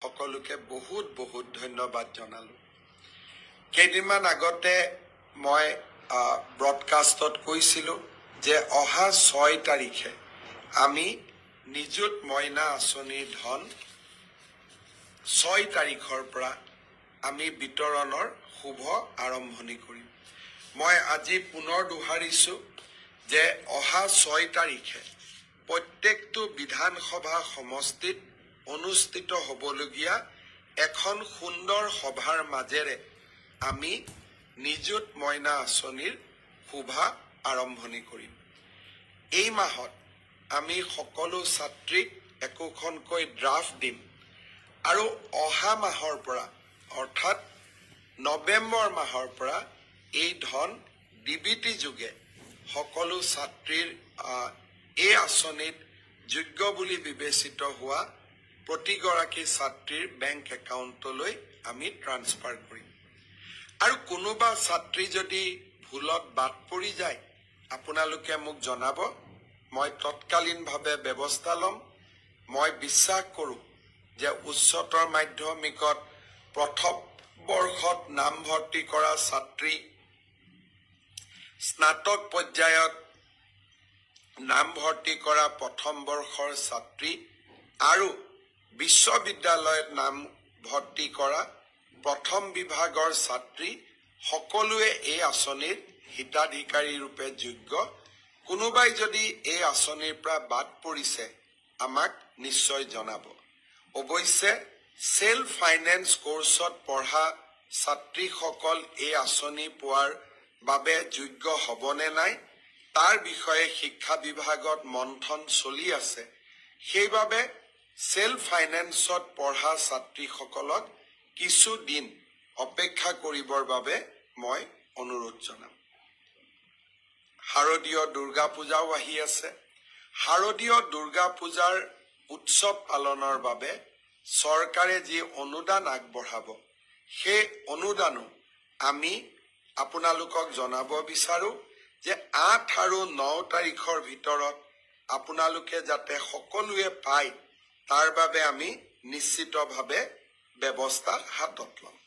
সকলোকে বহুত বহুত ধন্যবাদ জনালো। কেইদিনমান আগতে মই ব্ৰডকাষ্টত কৈছিলোঁ যে অহা 6 তাৰিখে আমি নিযুত মইনা আঁচনিৰ ধন 6 তাৰিখৰ পৰা আমি বিতৰণৰ শুভ আৰম্ভণি কৰিম। মই আজি পুনৰ দোহাৰিছোঁ যে অহা 6 তাৰিখে প্ৰত্যেকটো বিধানসভা সমষ্টিত অনুষ্ঠিত হ'বলগীয়া এখন সুন্দৰ সভাৰ মাজেৰে আমি নিযুত মইনা আঁচনিৰ শুভা আৰম্ভণি কৰিম। এই মাহত আমি সকলো ছাত্ৰীক একোখনকৈ ড্ৰাফ্ট দিম আৰু অহা মাহৰ পৰা অৰ্থাৎ নৱেম্বৰ মাহৰ পৰা এই ধন ডিবিটি যোগে সকলো ছাত্ৰীৰ এই আঁচনিত যোগ্য বুলি বিবেচিত হোৱা প্ৰতিগৰাকী ছাত্ৰীৰ বেংক একাউণ্টলৈ আমি ট্ৰান্সফাৰ কৰিম। আৰু কোনোবা ছাত্ৰী যদি ভুলত বাদ পৰি যায় আপোনালোকে মোক জনাব, মই তৎকালীনভাৱে ব্যৱস্থা ল'ম। মই বিশ্বাস কৰোঁ যে উচ্চতৰ মাধ্যমিকত প্ৰথম বৰ্ষত নামভৰ্তি কৰা ছাত্ৰী, স্নাতক পৰ্যায়ত নামভৰ্তি কৰা প্ৰথম বৰ্ষৰ ছাত্ৰী আৰু বিশ্ববিদ্যালয়ত নামভৰ্তি কৰা প্ৰথম বিভাগৰ ছাত্ৰী সকলোৱে এই আঁচনিৰ হিতাধিকাৰী ৰূপে যোগ্য। কোনোবাই যদি এই আঁচনিৰ পৰা বাদ পৰিছে আমাক নিশ্চয় জনাব। অৱশ্যে সেল্ফ ফাইনেন্স কোৰ্চত পঢ়া ছাত্ৰীসকল এই আঁচনি পোৱাৰ বাবে যোগ্য হ'বনে নাই তাৰ বিষয়ে শিক্ষা বিভাগত মন্থন চলি আছে। সেইবাবে সেল্ফ ফাইনেন্সত পঢ়া ছাত্ৰীসকলক কিছু দিন অপেক্ষা কৰিবৰ বাবে মই অনুৰোধ জনাম। শাৰদীয় দুৰ্গা পূজাও আহি আছে। শাৰদীয় দুৰ্গা পূজাৰ উৎসৱ পালনৰ বাবে চৰকাৰে যি অনুদান আগবঢ়াব সেই অনুদানো আমি আপোনালোকক জনাব বিচাৰোঁ যে 8 আৰু 9 তাৰিখৰ ভিতৰত আপোনালোকে যাতে সকলোৱে পায় তাৰ বাবে আমি নিশ্চিতভাৱে ব্যৱস্থা হাতত ল'ম।